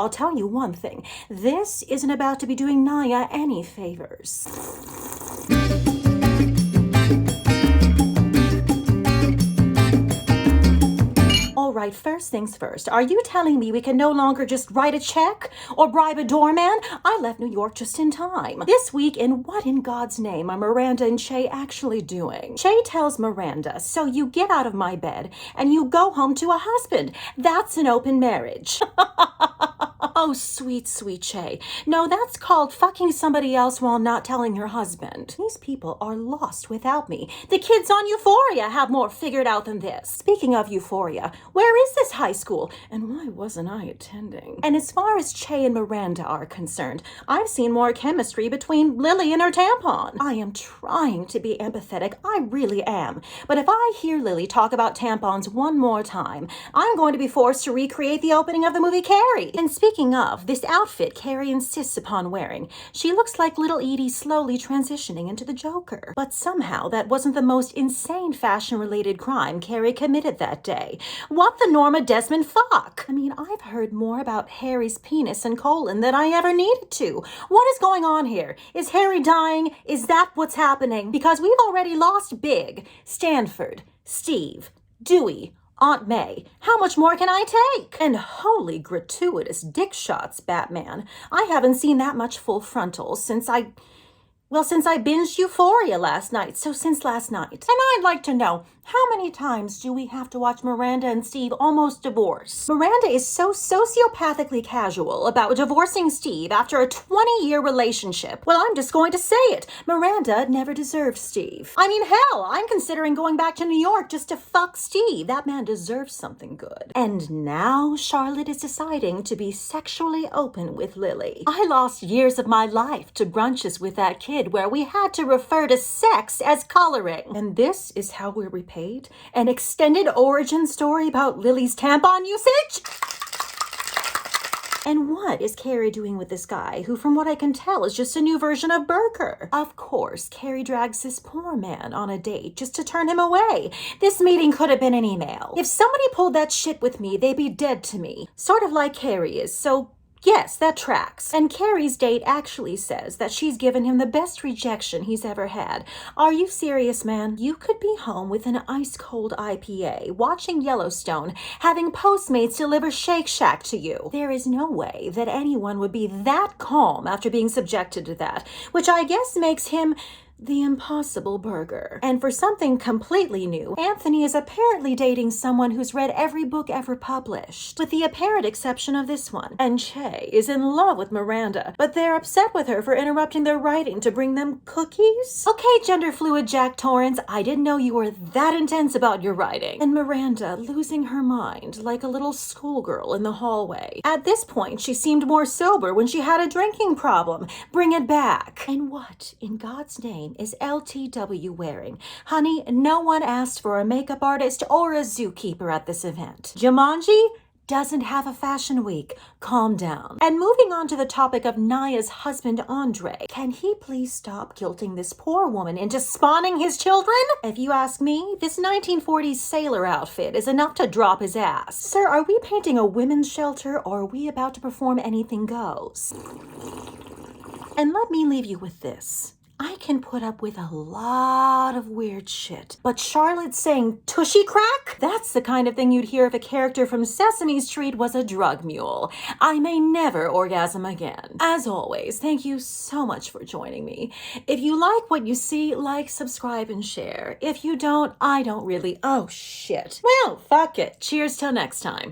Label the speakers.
Speaker 1: I'll tell you one thing. This isn't about to be doing Naya any favors. All right, first things first. Are you telling me we can no longer just write a check or bribe a doorman? I left New York just in time. This week, what in God's name are Miranda and Che actually doing? Che tells Miranda, so you get out of my bed and you go home to a husband. That's an open marriage. Oh, sweet, sweet Che. No, that's called fucking somebody else while not telling your husband. These people are lost without me. The kids on Euphoria have more figured out than this. Speaking of Euphoria, where is this high school? And why wasn't I attending? And as far as Che and Miranda are concerned, I've seen more chemistry between Lily and her tampon. I am trying to be empathetic. I really am. But if I hear Lily talk about tampons one more time, I'm going to be forced to recreate the opening of the movie Carrie. And speaking of, this outfit Carrie insists upon wearing, she looks like little Edie slowly transitioning into the Joker. But somehow that wasn't the most insane fashion-related crime Carrie committed that day. What the Norma Desmond fuck? I mean, I've heard more about Harry's penis and colon than I ever needed to. What is going on here? Is Harry dying? Is that what's happening? Because we've already lost Big, Stanford, Steve, Dewey, Aunt May. How much more can I take? And holy gratuitous dick shots, Batman. I haven't seen that much full frontal since I binged Euphoria last night. So since last night. And I'd like to know, how many times do we have to watch Miranda and Steve almost divorce? Miranda is so sociopathically casual about divorcing Steve after a 20-year relationship. Well, I'm just going to say it. Miranda never deserved Steve. I mean, hell, I'm considering going back to New York just to fuck Steve. That man deserves something good. And now Charlotte is deciding to be sexually open with Lily. I lost years of my life to brunches with that kid where we had to refer to sex as coloring. And this is how we're repaid? An extended origin story about Lily's tampon usage? And what is Carrie doing with this guy, who from what I can tell is just a new version of Burger? Of course, Carrie drags this poor man on a date just to turn him away. This meeting could have been an email. If somebody pulled that shit with me, they'd be dead to me. Sort of like Carrie is, so yes, that tracks. And Carrie's date actually says that she's given him the best rejection he's ever had. Are you serious, man? You could be home with an ice-cold IPA, watching Yellowstone, having Postmates deliver Shake Shack to you. There is no way that anyone would be that calm after being subjected to that, which I guess makes him the impossible burger. And for something completely new, Anthony is apparently dating someone who's read every book ever published, with the apparent exception of this one. And Che is in love with Miranda, but they're upset with her for interrupting their writing to bring them cookies? Okay, gender fluid Jack Torrance, I didn't know you were that intense about your writing. And Miranda losing her mind like a little schoolgirl in the hallway. At this point, she seemed more sober when she had a drinking problem. Bring it back. And what, in God's name, is LTW wearing? Honey, no one asked for a makeup artist or a zookeeper at this event. Jumanji doesn't have a fashion week. Calm down. And moving on to the topic of Naya's husband, Andre, can he please stop guilting this poor woman into spawning his children? If you ask me, this 1940s sailor outfit is enough to drop his ass. Sir, are we painting a women's shelter or are we about to perform Anything Goes? And let me leave you with this. I can put up with a lot of weird shit, but Charlotte saying tushy crack? That's the kind of thing you'd hear if a character from Sesame Street was a drug mule. I may never orgasm again. As always, thank you so much for joining me. If you like what you see, like, subscribe, and share. If you don't, I don't really. Oh, shit. Well, fuck it. Cheers till next time.